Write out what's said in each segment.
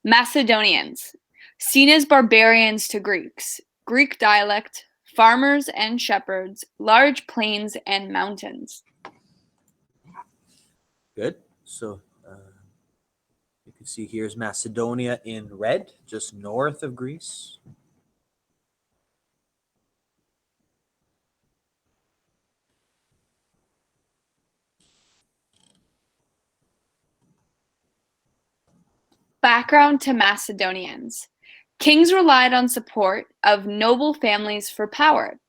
Macedonians, seen as barbarians to Greeks, Greek dialect, farmers and shepherds, large plains and mountains. Good. So you can see here's Macedonia in red, just north of Greece. Background to Macedonians. Kings relied on support of noble families for power,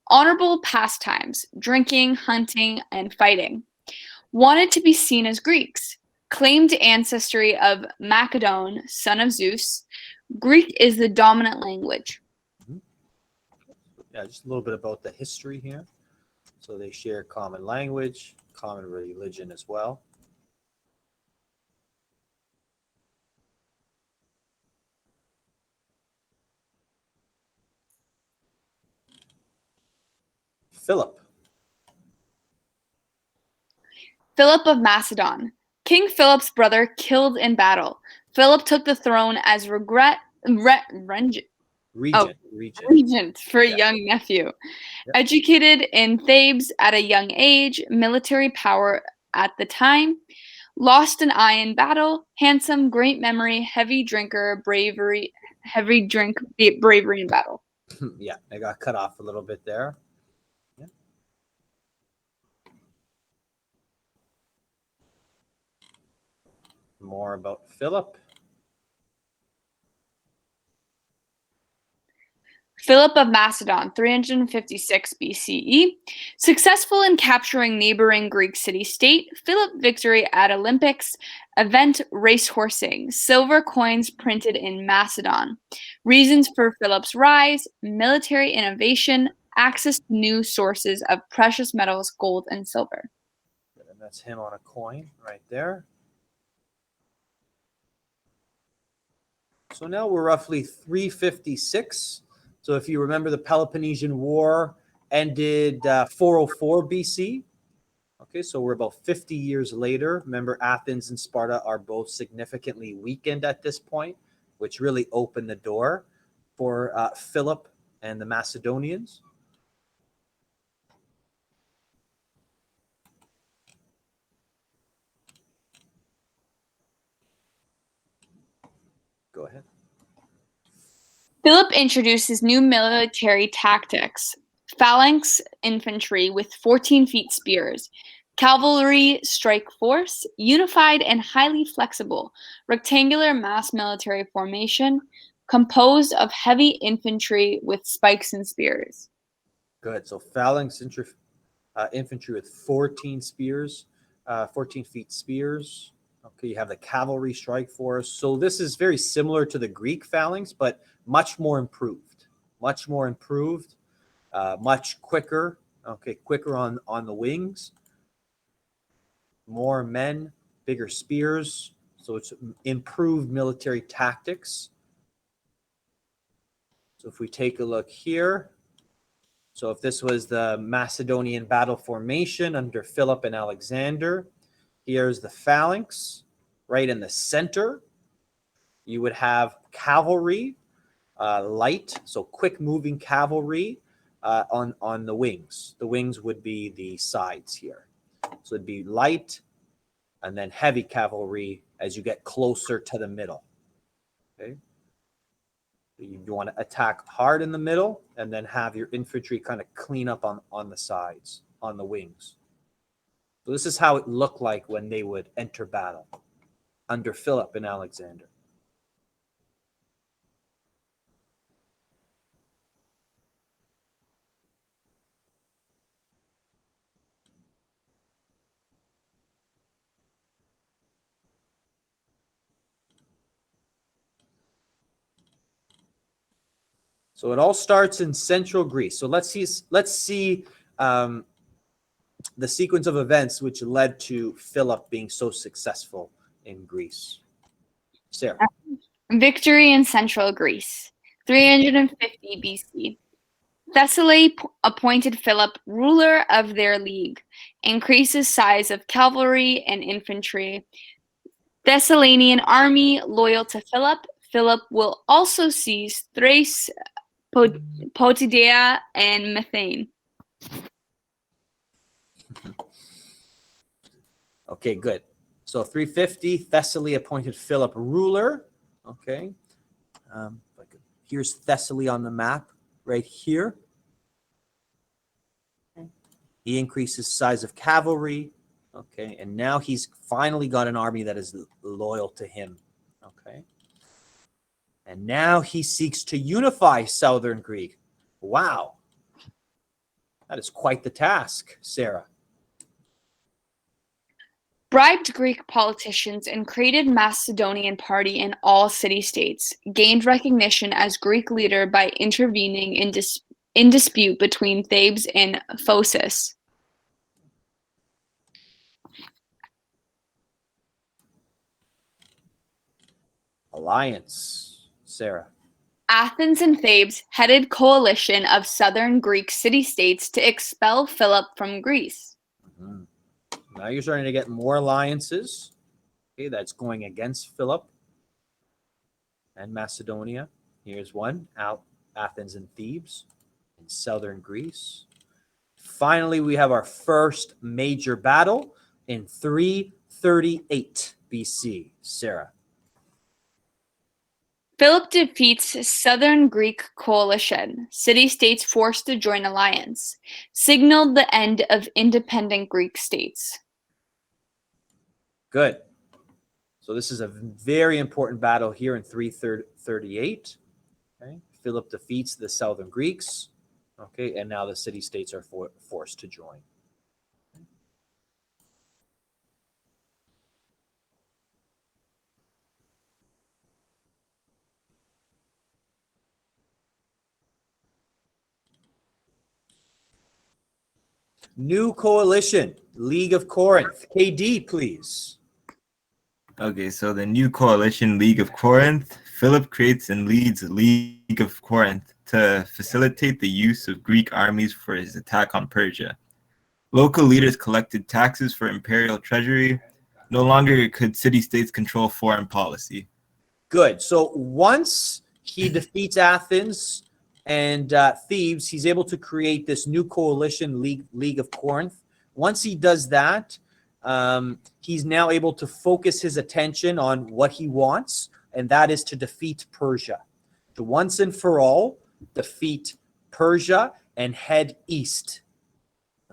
honorable pastimes, drinking, hunting, and fighting. Wanted to be seen as Greeks, claimed ancestry of Macedon, son of Zeus. Greek is the dominant language. Yeah, just a little bit about the history here. So they share common language, common religion as well. Philip. Philip of Macedon. King Philip's brother killed in battle. Philip took the throne as regent for a young nephew. Yep. Educated in Thebes at a young age, military power at the time. Lost an eye in battle. Handsome, great memory, heavy drinker, bravery in battle. Yeah, I got cut off a little bit there. Yeah. More about Philip. Philip of Macedon, 356 BCE. Successful in capturing neighboring Greek city-state, Philip victory at Olympics event racehorsing, silver coins printed in Macedon. Reasons for Philip's rise, military innovation, access to new sources of precious metals, gold, and silver. And that's him on a coin right there. So now we're roughly 356. So if you remember, the Peloponnesian War ended 404 BC. Okay, so we're about 50 years later. Remember, Athens and Sparta are both significantly weakened at this point, which really opened the door for Philip and the Macedonians. Go ahead. Philip introduces new military tactics, phalanx infantry with 14 feet spears, cavalry strike force, unified and highly flexible, rectangular mass military formation, composed of heavy infantry with spikes and spears. Good. So phalanx infantry with 14 spears, 14 feet spears. Okay, you have the cavalry strike force. So this is very similar to the Greek phalanx, but much more improved. Much more improved. Much quicker. Okay, quicker on the wings. More men, bigger spears. So it's improved military tactics. So if we take a look here, so if this was the Macedonian battle formation under Philip and Alexander, here's the phalanx right in the center. You would have cavalry, light, so quick moving cavalry on the wings. The wings would be the sides here. So it'd be light and then heavy cavalry as you get closer to the middle. Okay. You want to attack hard in the middle and then have your infantry kind of clean up on the sides, on the wings. So this is how it looked like when they would enter battle under Philip and Alexander. So it all starts in central Greece. So let's see the sequence of events which led to Philip being so successful in Greece. Sarah. Victory in central Greece, 350 BC. Thessaly appointed Philip ruler of their league, increases size of cavalry and infantry, Thessalian army loyal to Philip. Philip will also seize Thrace, Potidea, and Methane. Okay, good. So 350, Thessaly appointed Philip ruler. Okay. Here's Thessaly on the map right here. He increases size of cavalry. Okay. And now he's finally got an army that is loyal to him. Okay. And now he seeks to unify southern Greek. Wow. That is quite the task, Sarah. Bribed Greek politicians and created Macedonian party in all city-states, gained recognition as Greek leader by intervening in dispute between Thebes and Phocis. Alliance, Sarah. Athens and Thebes headed coalition of southern Greek city-states to expel Philip from Greece. Mm-hmm. Now you're starting to get more alliances. Okay, that's going against Philip and Macedonia. Here's one, Athens and Thebes in southern Greece. Finally, we have our first major battle in 338 BC. Sarah. Philip defeats southern Greek coalition, city-states forced to join alliance, signaled the end of independent Greek states. Good. So this is a very important battle here in 338. Okay. Philip defeats the southern Greeks. Okay, and now the city-states are forced to join. New coalition, League of Corinth. KD, please. Okay, so the new coalition, League of Corinth. Philip creates and leads League of Corinth to facilitate the use of Greek armies for his attack on Persia. Local leaders collected taxes for imperial treasury. No longer could city-states control foreign policy. Good. So once he defeats Athens and Thebes, he's able to create this new coalition, League of Corinth. Once he does that, he's now able to focus his attention on what he wants, and that is to defeat Persia. To once and for all, defeat Persia and head east.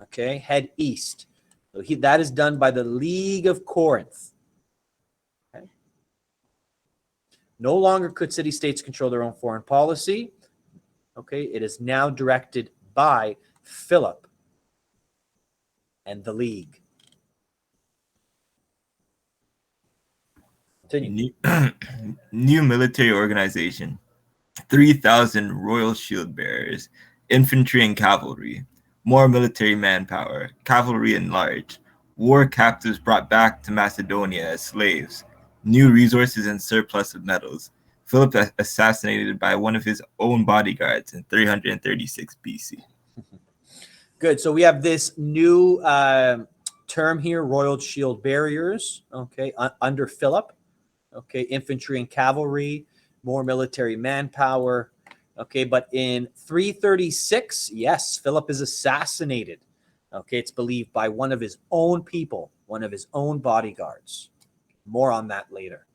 Okay, head east. So that is done by the League of Corinth. Okay. No longer could city-states control their own foreign policy. Okay, it is now directed by Philip and the League. Continue. New military organization. 3,000 royal shield bearers, infantry and cavalry, more military manpower, cavalry enlarged, war captives brought back to Macedonia as slaves, new resources and surplus of metals. Philip assassinated by one of his own bodyguards in 336 BC. Good. So we have this new term here, royal shield bearers, okay, under Philip. Okay, infantry and cavalry, more military manpower. Okay, but in 336, yes, Philip is assassinated. Okay, it's believed by one of his own people, one of his own bodyguards. More on that later.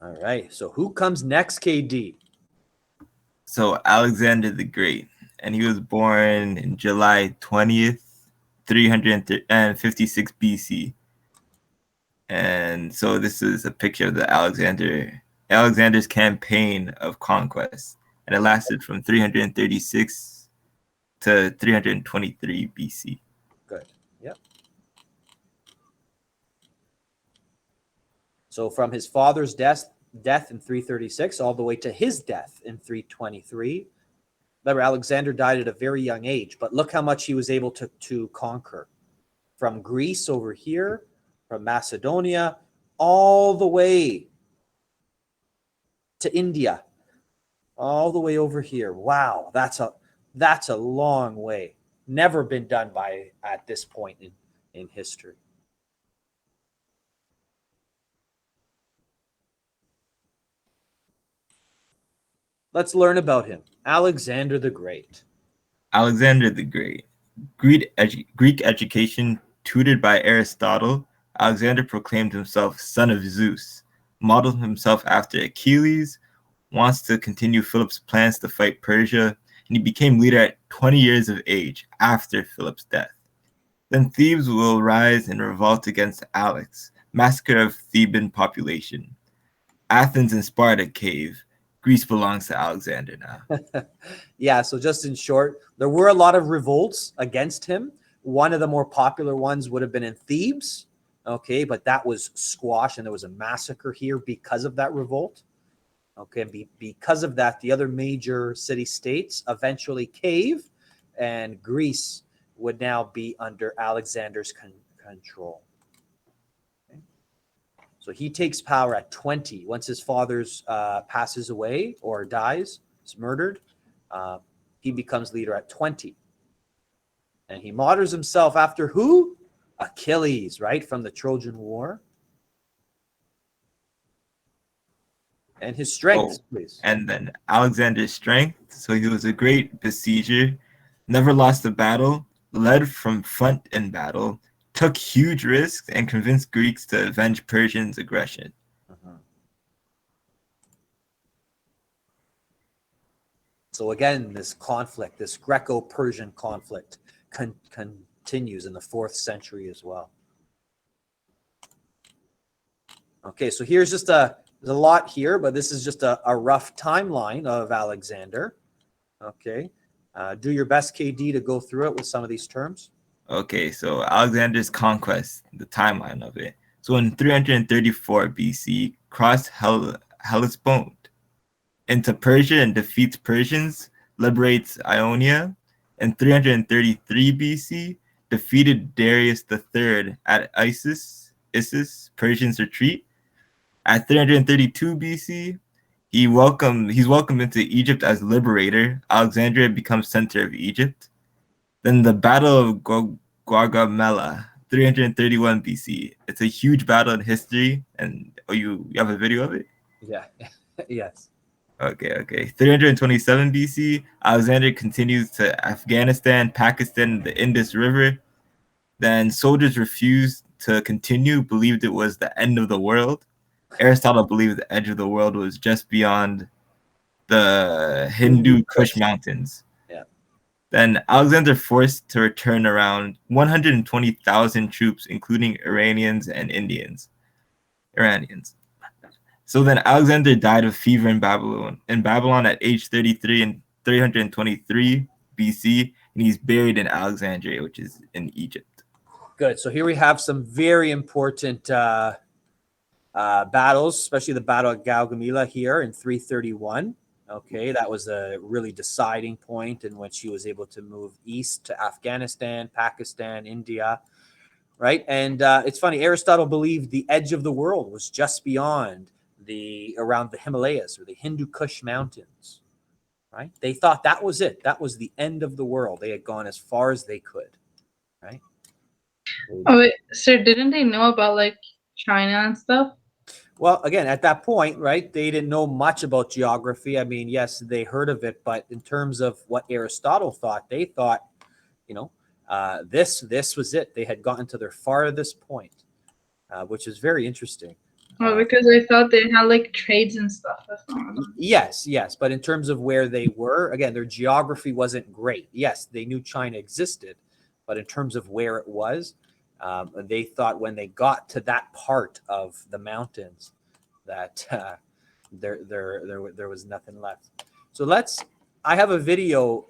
All right, so who comes next, KD? So Alexander the Great, and he was born in July 20th, 356 BC. And so this is a picture of the Alexander's campaign of conquest, and it lasted from 336 to 323 BC. Good. Yep. So from his father's death in 336 all the way to his death in 323. Remember, Alexander died at a very young age, but look how much he was able to conquer. From Greece over here, from Macedonia, all the way to India, all the way over here. Wow, that's That's a long way. Never been done by at this point in history. Let's learn about him. Alexander the Great. Alexander the Great. Greek education tutored by Aristotle, Alexander proclaimed himself son of Zeus, modeled himself after Achilles, wants to continue Philip's plans to fight Persia, and he became leader at 20 years of age after Philip's death. Then Thebes will rise in revolt against Alex, massacre of Theban population. Athens and Sparta cave. Greece belongs to Alexander now. Yeah, so just in short, there were a lot of revolts against him. One of the more popular ones would have been in Thebes, okay, but that was squashed and there was a massacre here because of that revolt. Okay, because of that, the other major city-states eventually cave, and Greece would now be under Alexander's control. Okay. So he takes power at 20. Once his father passes away or dies, is murdered, he becomes leader at 20. And he models himself after who? Achilles, right, from the Trojan War. And his strengths, please. And then Alexander's strength. So he was a great besieger, never lost a battle, led from front in battle, took huge risks, and convinced Greeks to avenge Persians' aggression. So again, this conflict, this Greco-Persian conflict, continues in the 4th century as well. Okay, so here's just there's a lot here, but this is just a rough timeline of Alexander. Okay, do your best, KD, to go through it with some of these terms. Okay, so Alexander's conquest, the timeline of it. So in 334 BC, crossed Hellespont into Persia and defeats Persians, liberates Ionia. In 333 BC, defeated Darius III at Issus, Persians retreat. At 332 BC, he's welcomed into Egypt as liberator. Alexandria becomes center of Egypt. Then the Battle of Gaugamela, 331 BC. It's a huge battle in history, and you have a video of it? Yeah, yes. Okay. 327 BC, Alexander continues to Afghanistan, Pakistan, the Indus River. Then soldiers refused to continue, believed it was the end of the world. Aristotle believed the edge of the world was just beyond the Hindu Kush Mountains. Yeah. Then Alexander forced to return around 120,000 troops, including Iranians and Indians. So then Alexander died of fever in Babylon at age 33 in 323 BC, and he's buried in Alexandria, which is in Egypt. Good. So here we have some very important battles, especially the Battle of Gaugamela here in 331. Okay, that was a really deciding point in which he was able to move east to Afghanistan, Pakistan, India, right? And it's funny, Aristotle believed the edge of the world was just beyond around the Himalayas or the Hindu Kush Mountains, right? They thought that was it. That was the end of the world. They had gone as far as they could, right? Oh, wait, so didn't they know about like China and stuff? Well, again, at that point, right, they didn't know much about geography. I mean, yes, they heard of it, but in terms of what Aristotle thought, they thought, this was it. They had gotten to their farthest point, which is very interesting. Oh, because I thought they had like trades and stuff. Yes, but in terms of where they were, again, their geography wasn't great. Yes, they knew China existed, but in terms of where it was, they thought when they got to that part of the mountains that there was nothing left. So I have a video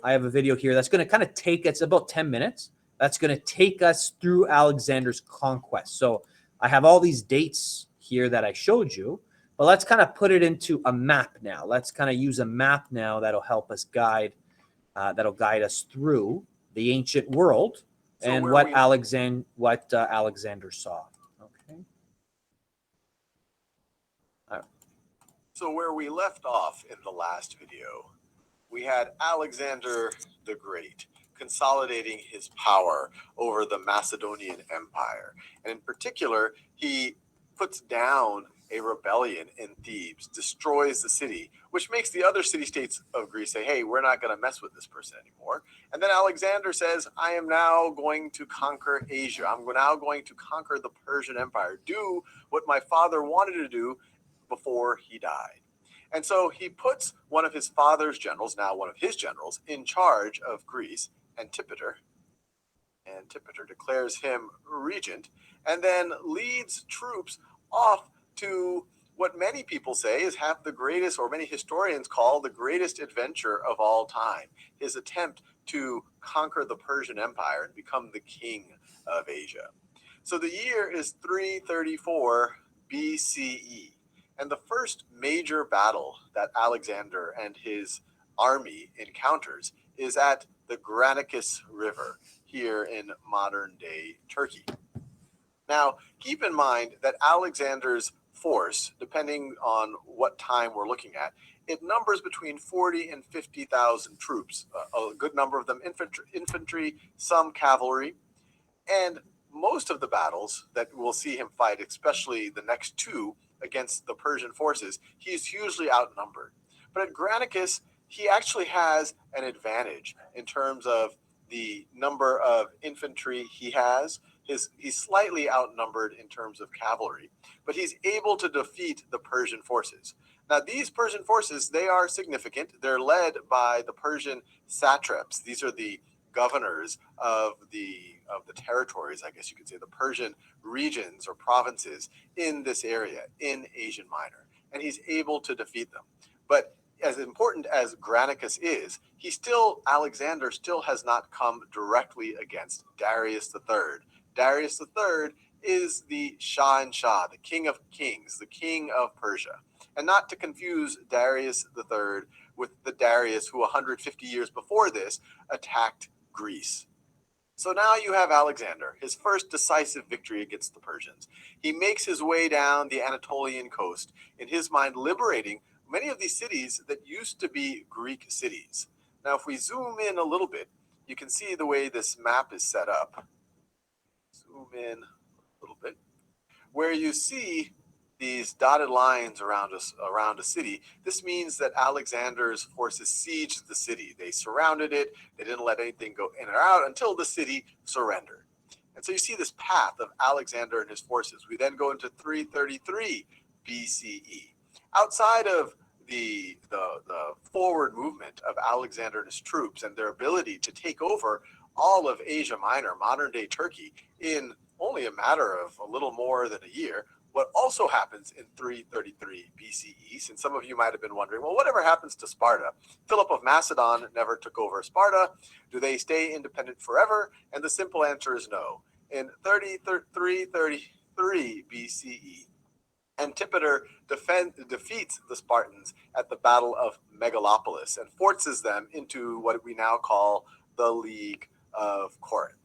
here that's going to kind of it's about 10 minutes. That's going to take us through Alexander's conquest. So I have all these dates here that I showed you, but let's kind of put it into a map now. Let's kind of use a map now that'll help us guide us through the ancient world and what Alexander saw. Okay. So where we left off in the last video, we had Alexander the Great consolidating his power over the Macedonian Empire. And in particular, he puts down a rebellion in Thebes, destroys the city, which makes the other city-states of Greece say, hey, we're not going to mess with this person anymore. And then Alexander says, I am now going to conquer Asia. I'm now going to conquer the Persian Empire, do what my father wanted to do before he died. And so he puts one of his father's generals, now one of his generals, in charge of Greece, Antipater. Antipater declares him regent and then leads troops off to what many people say is half the greatest, or many historians call the greatest adventure of all time, his attempt to conquer the Persian Empire and become the king of Asia. So the year is 334 BCE. And the first major battle that Alexander and his army encounters is at the Granicus River here in modern-day Turkey. Now, keep in mind that Alexander's force, depending on what time we're looking at, it numbers between 40 and 50,000 troops, a good number of them infantry, some cavalry, and most of the battles that we'll see him fight, especially the next two against the Persian forces, he's hugely outnumbered. But at Granicus, he actually has an advantage in terms of the number of infantry he has. He's slightly outnumbered in terms of cavalry, but he's able to defeat the Persian forces. Now, these Persian forces, they are significant. They're led by the Persian satraps. These are the governors of the territories, I guess you could say, the Persian regions or provinces in this area, in Asia Minor. And he's able to defeat them. But as important as Granicus is, Alexander still has not come directly against Darius III. Darius III is the Shah, the king of kings, the king of Persia. And not to confuse Darius III with the Darius who 150 years before this attacked Greece. So now you have Alexander, his first decisive victory against the Persians. He makes his way down the Anatolian coast, in his mind liberating many of these cities that used to be Greek cities. Now, if we zoom in a little bit, you can see the way this map is set up. Zoom in a little bit, where you see these dotted lines around a city. This means that Alexander's forces sieged the city. They surrounded it. They didn't let anything go in or out until the city surrendered. And so you see this path of Alexander and his forces. We then go into 333 BCE. Outside of the forward movement of Alexander and his troops and their ability to take over all of Asia Minor, modern-day Turkey, in only a matter of a little more than a year, what also happens in 333 BCE, since some of you might have been wondering, well, whatever happens to Sparta? Philip of Macedon never took over Sparta. Do they stay independent forever? And the simple answer is no. In 333 BCE, Antipater defeats the Spartans at the Battle of Megalopolis and forces them into what we now call the League of Corinth.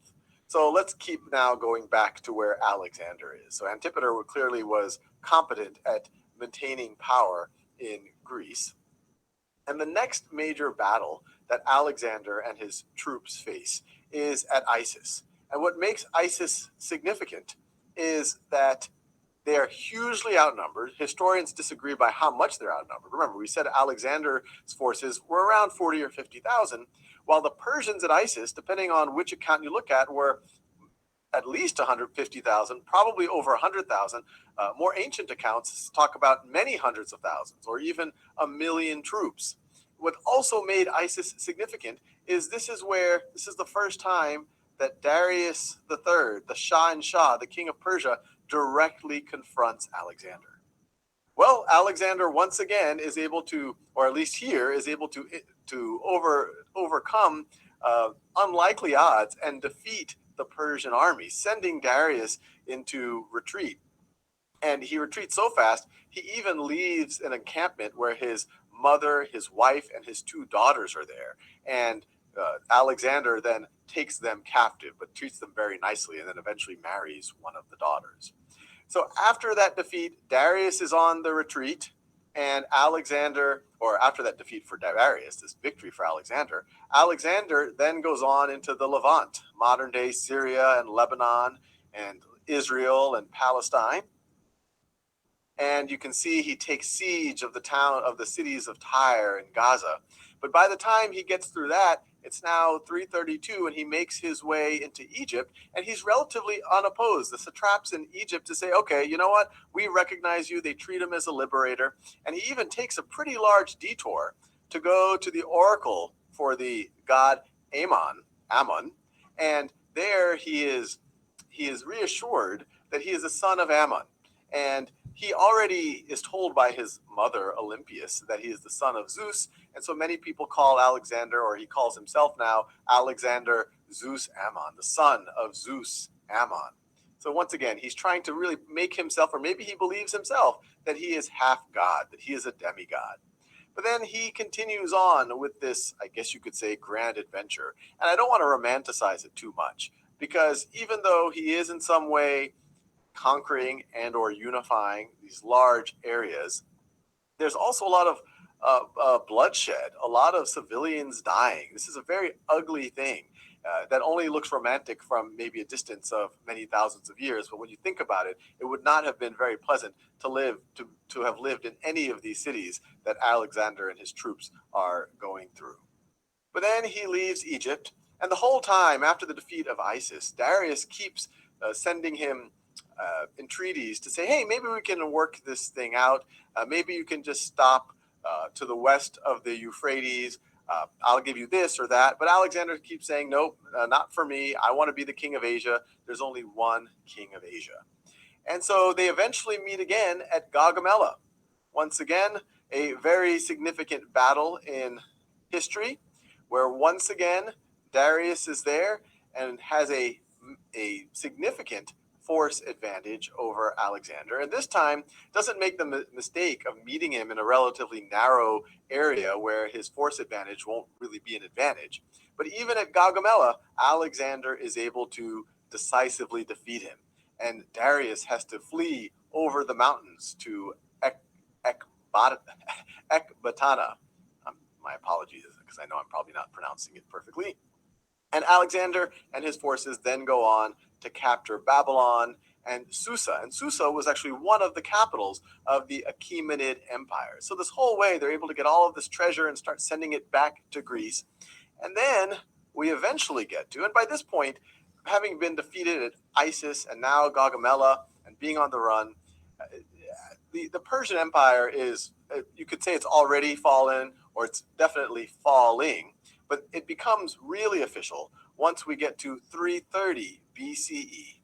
So let's keep now going back to where Alexander is. So Antipater clearly was competent at maintaining power in Greece. And the next major battle that Alexander and his troops face is at Issus. And what makes Issus significant is that they are hugely outnumbered. Historians disagree by how much they're outnumbered. Remember, we said Alexander's forces were around 40 or 50,000, while the Persians at Issus, depending on which account you look at, were at least 150,000, probably over 100,000. More ancient accounts talk about many hundreds of thousands, or even 1 million troops. What also made Issus significant is this is the first time that Darius III, the Shah, the king of Persia, directly confronts Alexander. Well, Alexander once again is able to, or at least here, is able to overcome unlikely odds and defeat the Persian army, sending Darius into retreat. And he retreats so fast, he even leaves an encampment where his mother, his wife, and his 2 daughters are there. And Alexander then takes them captive, but treats them very nicely, and then eventually marries one of the daughters. So after that defeat, Darius is on the retreat, And Alexander, or after that defeat for Darius, this victory for Alexander, Alexander then goes on into the Levant, modern day Syria and Lebanon and Israel and Palestine. And you can see he takes siege of the cities of Tyre and Gaza. But by the time he gets through that, it's now 332, and he makes his way into Egypt, and he's relatively unopposed. The satraps in Egypt to say, okay, you know what? We recognize you. They treat him as a liberator. And he even takes a pretty large detour to go to the oracle for the god Ammon, and there he is reassured that he is a son of Ammon. And he already is told by his mother, Olympias, that he is the son of Zeus. And so many people call Alexander, or he calls himself now, Alexander Zeus Ammon, the son of Zeus Ammon. So once again, he's trying to really make himself, or maybe he believes himself, that he is half God, that he is a demigod. But then he continues on with this, I guess you could say, grand adventure. And I don't want to romanticize it too much, because even though he is in some way conquering and or unifying these large areas, there's also a lot of bloodshed, a lot of civilians dying. This is a very ugly thing that only looks romantic from maybe a distance of many thousands of years. But when you think about it, it would not have been very pleasant to have lived in any of these cities that Alexander and his troops are going through. But then he leaves Egypt, and the whole time after the defeat of Isis, Darius keeps sending him entreaties to say, hey, maybe we can work this thing out. Maybe you can just stop to the west of the Euphrates. I'll give you this or that. But Alexander keeps saying, nope, not for me. I want to be the king of Asia. There's only one king of Asia. And so they eventually meet again at Gaugamela. Once again, a very significant battle in history, where once again Darius is there and has a significant force advantage over Alexander, and this time doesn't make the mistake of meeting him in a relatively narrow area where his force advantage won't really be an advantage. But even at Gaugamela, Alexander is able to decisively defeat him, and Darius has to flee over the mountains to Ecbatana. My apologies, because I know I'm probably not pronouncing it perfectly. And Alexander and his forces then go on to capture Babylon and Susa. And Susa was actually one of the capitals of the Achaemenid Empire. So this whole way, they're able to get all of this treasure and start sending it back to Greece. And then we eventually get to, and by this point, having been defeated at Isis and now Gaugamela and being on the run, the Persian Empire is, you could say it's already fallen, or it's definitely falling, but it becomes really official once we get to 330 BCE.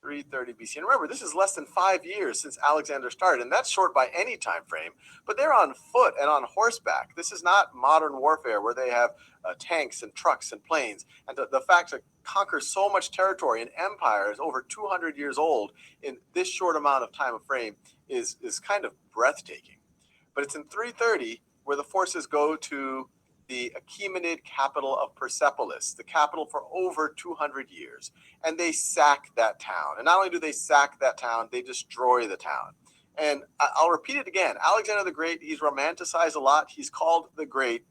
330 BC. And remember, this is less than 5 years since Alexander started, and that's short by any time frame. But they're on foot and on horseback. This is not modern warfare where they have tanks and trucks and planes. And the fact to conquer so much territory, an empire is over 200 years old in this short amount of time of frame is kind of breathtaking. But it's in 330 where the forces go to the Achaemenid capital of Persepolis, the capital for over 200 years. And they sack that town. And not only do they sack that town, they destroy the town. And I'll repeat it again. Alexander the Great, he's romanticized a lot. He's called the Great.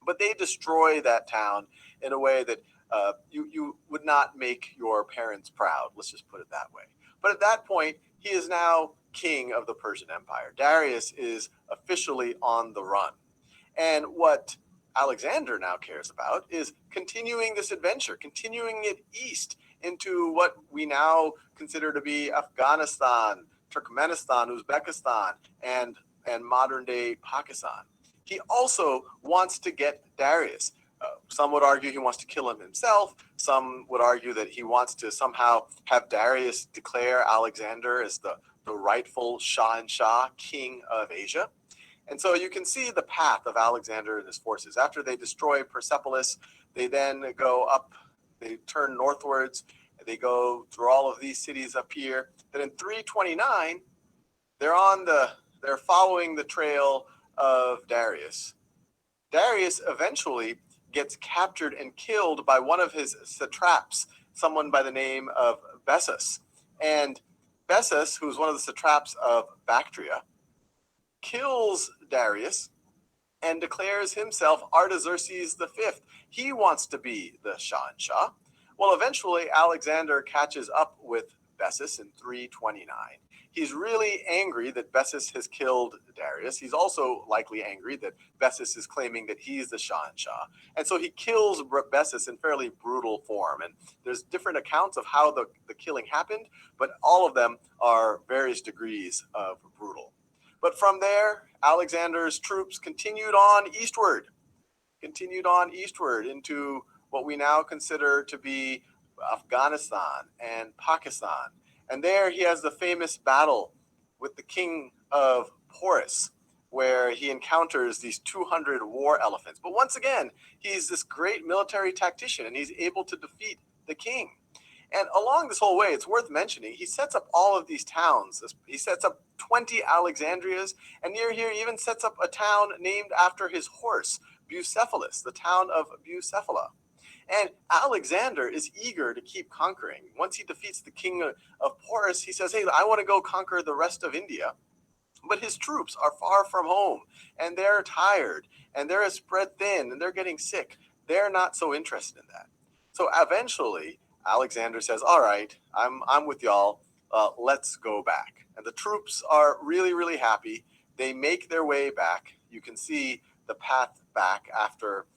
But they destroy that town in a way that you would not make your parents proud. Let's just put it that way. But at that point, he is now king of the Persian Empire. Darius is officially on the run. And what Alexander now cares about is continuing this adventure, continuing it east into what we now consider to be Afghanistan, Turkmenistan, Uzbekistan, and modern day Pakistan. He also wants to get Darius. Some would argue he wants to kill him himself. Some would argue that he wants to somehow have Darius declare Alexander as the rightful Shah, king of Asia. And so you can see the path of Alexander and his forces. After they destroy Persepolis, they then go up, they turn northwards, they go through all of these cities up here. Then in 329, they're following the trail of Darius. Darius eventually gets captured and killed by one of his satraps, someone by the name of Bessus. And Bessus, who's one of the satraps of Bactria, kills Darius and declares himself Artaxerxes V. He wants to be the Shah. Well, eventually Alexander catches up with Bessus in 329. He's really angry that Bessus has killed Darius. He's also likely angry that Bessus is claiming that he's the Shah. And so he kills Bessus in fairly brutal form. And there's different accounts of how the killing happened, but all of them are various degrees of brutal. But from there, Alexander's troops continued on eastward into what we now consider to be Afghanistan and Pakistan. And there he has the famous battle with the king of Porus, where he encounters these 200 war elephants. But once again, he's this great military tactician, and he's able to defeat the king. And along this whole way, it's worth mentioning, he sets up all of these towns. He sets up 20 Alexandrias, and near here he even sets up a town named after his horse, Bucephalus, the town of Bucephala. And Alexander is eager to keep conquering. Once he defeats the king of Porus, he says, hey, I want to go conquer the rest of India. But his troops are far from home, and they're tired, and they're spread thin, and they're getting sick. They're not so interested in that. So eventually, Alexander says, all right, I'm with y'all. Let's go back. And the troops are really, really happy. They make their way back. You can see the path back after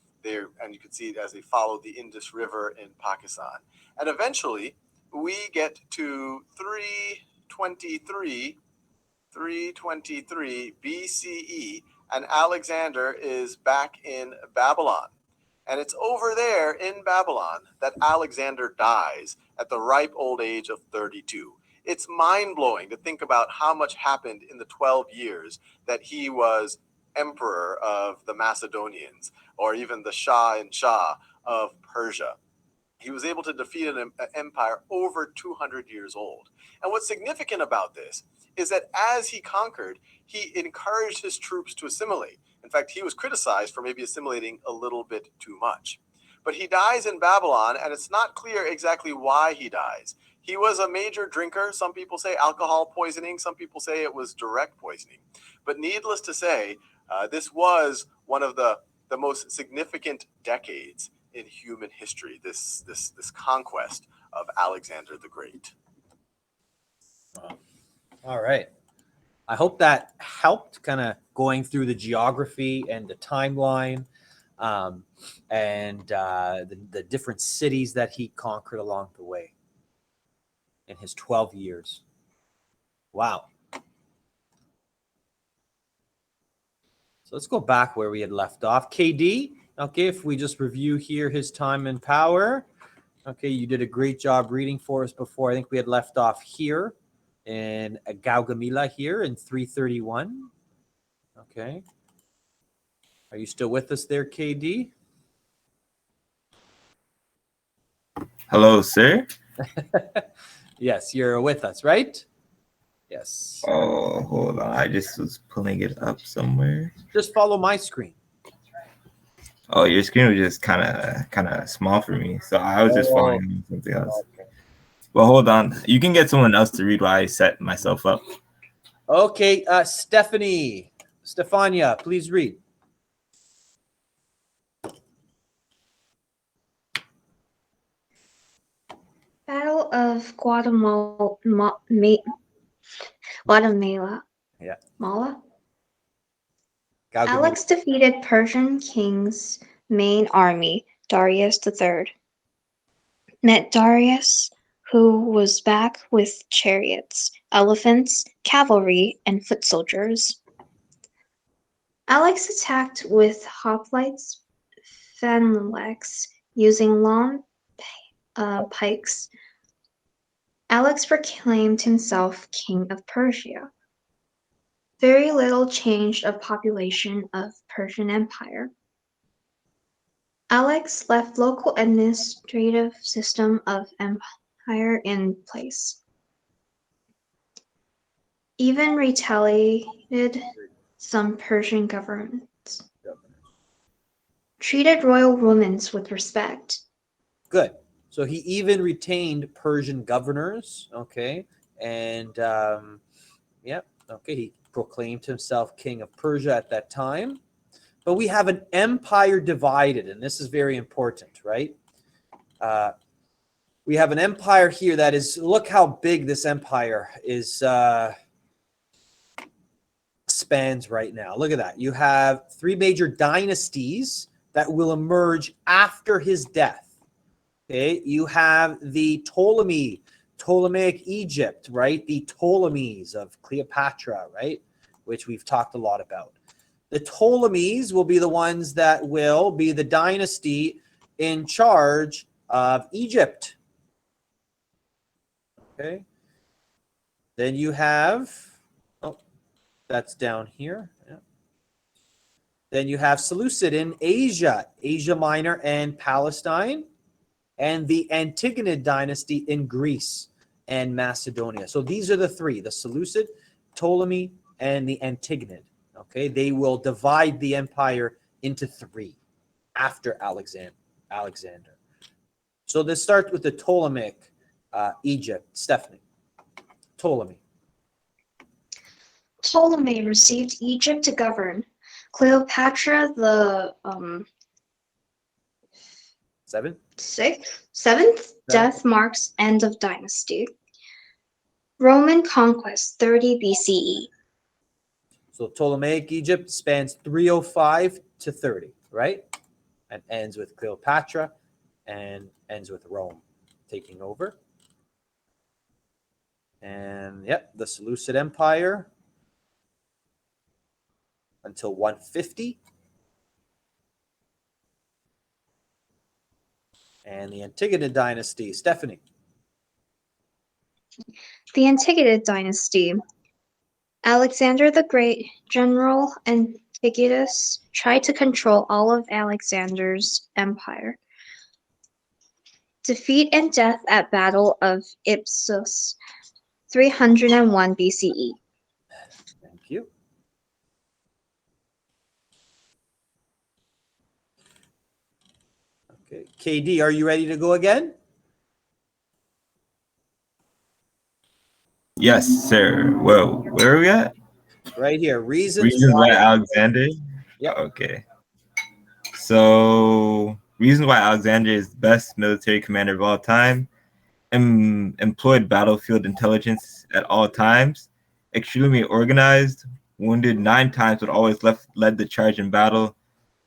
and you can see it as they follow the Indus River in Pakistan. And eventually, we get to 323 BCE, and Alexander is back in Babylon. And it's over there in Babylon that Alexander dies at the ripe old age of 32. It's mind-blowing to think about how much happened in the 12 years that he was emperor of the Macedonians, or even the Shah of Persia. He was able to defeat an empire over 200 years old. And what's significant about this is that as he conquered, he encouraged his troops to assimilate. In fact, he was criticized for maybe assimilating a little bit too much. But he dies in Babylon, and it's not clear exactly why he dies. He was a major drinker. Some people say alcohol poisoning. Some people say it was direct poisoning. But needless to say, this was one of the most significant decades in human history, this conquest of Alexander the Great. All right. I hope that helped kind of going through the geography and the timeline and the different cities that he conquered along the way in his 12 years. Wow. So let's go back where we had left off. KD, okay, if we just review here his time in power. Okay, you did a great job reading for us before. I think we had left off here in Gaugamela here in 331. Okay. Are you still with us there, KD? Hello, sir. Yes, you're with us, right? Yes. Oh, hold on. I just was pulling it up somewhere. Just follow my screen. Oh, your screen was just kind of small for me, so I was just following something else. Okay. Well, hold on. You can get someone else to read while I set myself up. Okay, Stefania, please read. Battle of Guatemala. Yeah. Mala? Gaugamela. Alex defeated Persian king's main army, Darius III. Met Darius, who was back with chariots, elephants, cavalry, and foot soldiers. Alex attacked with hoplites, phalanx, using long pikes. Alex proclaimed himself king of Persia. Very little changed of population of Persian Empire. Alex left local administrative system of empire in place. Even retaliated some Persian governments. Treated royal women with respect. Good. So he even retained Persian governors. Okay. And, Okay, he proclaimed himself king of Persia at that time. But we have an empire divided, and this is very important, right? We have an empire here that is, look how big this empire is, spans right now. Look at that. You have 3 major dynasties that will emerge after his death. Okay, you have the Ptolemaic Egypt, right? The Ptolemies of Cleopatra, right? Which we've talked a lot about. The Ptolemies will be the ones that will be the dynasty in charge of Egypt. Okay. Then you have, oh, that's down here. Yeah. Then you have Seleucid in Asia, Asia Minor and Palestine, and the Antigonid dynasty in Greece and Macedonia. So these are the 3, the Seleucid, Ptolemy, and the Antigonid. Okay, they will divide the empire into 3 after Alexander. So let's start with the Ptolemaic Egypt. Stephanie. Ptolemy. Ptolemy received Egypt to govern. Cleopatra, the 7th death marks end of dynasty. Roman conquest, 30 BCE. So Ptolemaic Egypt spans 305 to 30, right? And ends with Cleopatra and ends with Rome taking over. And yep, the Seleucid Empire until 150. And the Antigonid dynasty. Stephanie. The Antigonid dynasty. Alexander the Great, General Antiochus, tried to control all of Alexander's empire. Defeat and death at Battle of Ipsus, 301 BCE. Thank you. Okay, KD, are you ready to go again? Yes, sir. Whoa, where are we at? Right here. Reasons why Alexander? Yep. Okay. So, reasons why Alexander is the best military commander of all time. Employed battlefield intelligence at all times. Extremely organized. Wounded 9 times, but always led the charge in battle.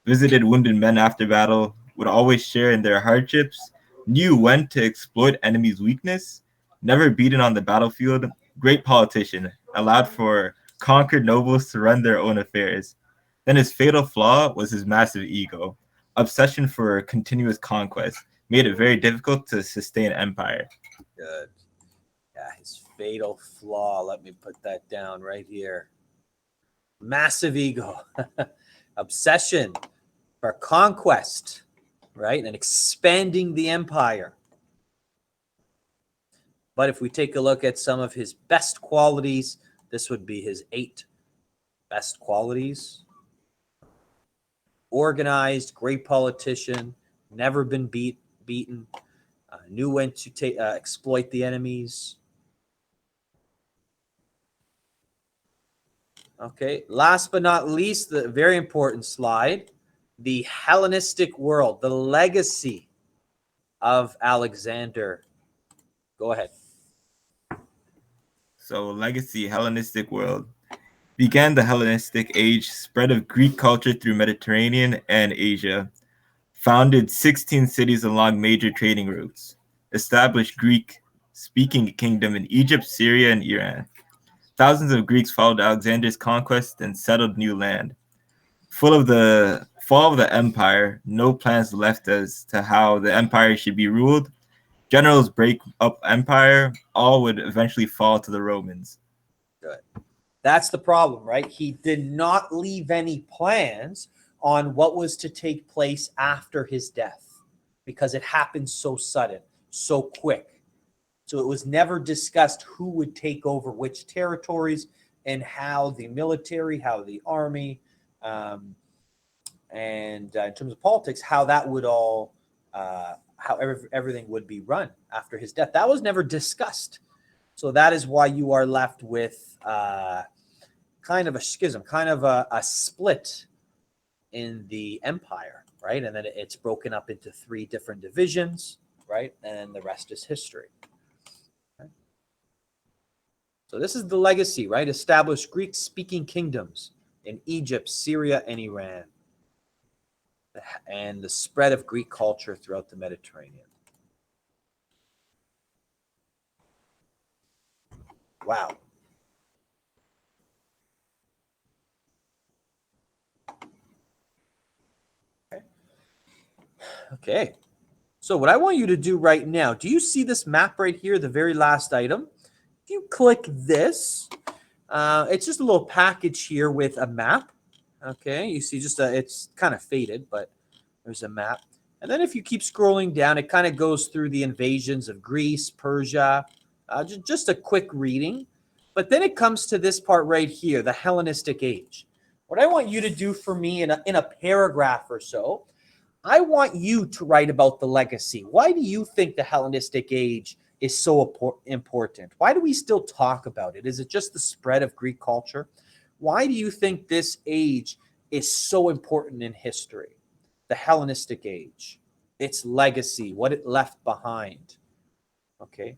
Visited wounded men after battle. Would always share in their hardships. Knew when to exploit enemy's weakness. Never beaten on the battlefield. Great politician. Allowed for conquered nobles to run their own affairs. Then his fatal flaw was his massive ego. Obsession for continuous conquest made it very difficult to sustain empire. Good. Yeah, his fatal flaw. Let me put that down right here. Massive ego. Obsession for conquest, right? And expanding the empire. But if we take a look at some of his best qualities, this would be his 8 best qualities. Organized, great politician, never been beaten, knew when to exploit the enemies. Okay, last but not least, the very important slide, the Hellenistic world, the legacy of Alexander. Go ahead. So, legacy, Hellenistic world. Began the Hellenistic age, spread of Greek culture through Mediterranean and Asia. Founded 16 cities along major trading routes. Established Greek-speaking kingdom in Egypt, Syria, and Iran. Thousands of Greeks followed Alexander's conquest and settled new land. Full of the fall of the empire, no plans left as to how the empire should be ruled. Generals break up empire, all would eventually fall to the Romans. Good. That's the problem, right? He did not leave any plans on what was to take place after his death because it happened so sudden, so quick. So it was never discussed who would take over which territories and how the military, how the army, and in terms of politics, how that would all, how everything would be run after his death. That was never discussed. So that is why you are left with kind of a schism, kind of a split in the empire, right? And then it's broken up into 3 different divisions, right? And the rest is history. Okay. So this is the legacy, right? Established Greek-speaking kingdoms in Egypt, Syria, and Iran, and the spread of Greek culture throughout the Mediterranean. Wow. Okay. So what I want you to do right now, do you see this map right here, the very last item? If you click this, it's just a little package here with a map. Okay, you see it's kind of faded, but there's a map. And then if you keep scrolling down, it kind of goes through the invasions of Greece, Persia, just a quick reading. But then it comes to this part right here, the Hellenistic age. What I want you to do for me in a paragraph or so, I want you to write about the legacy. Why do you think the Hellenistic age is so important? Why do we still talk about it? Is it just the spread of Greek culture? Why do you think this age is so important in history? The Hellenistic age, its legacy, what it left behind. Okay.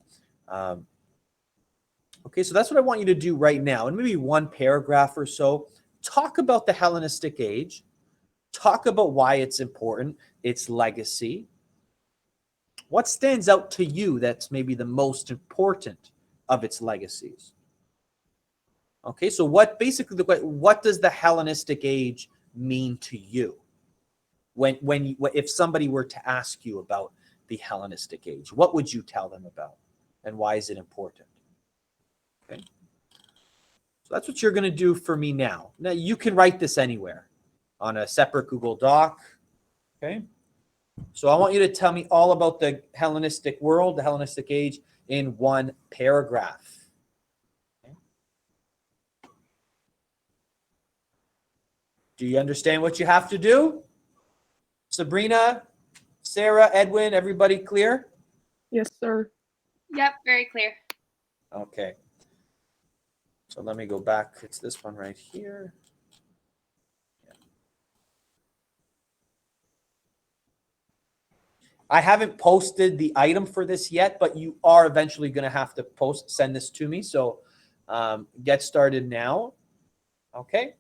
Okay, so that's what I want you to do right now. And maybe one paragraph or so, talk about the Hellenistic age. Talk about why it's important, its legacy. What stands out to you that's maybe the most important of its legacies? Okay, so what does the Hellenistic age mean to you? If somebody were to ask you about the Hellenistic age, what would you tell them about, and why is it important? Okay, so that's what you're going to do for me now. Now you can write this anywhere on a separate Google Doc. Okay, so I want you to tell me all about the Hellenistic world, the Hellenistic age, in one paragraph. Okay. Do you understand what you have to do? Sabrina, Sarah, Edwin, everybody clear? Yes, sir. Yep, very clear. Okay. So let me go back. It's this one right here. I haven't posted the item for this yet, but you are eventually going to have to send this to me. So get started now. Okay.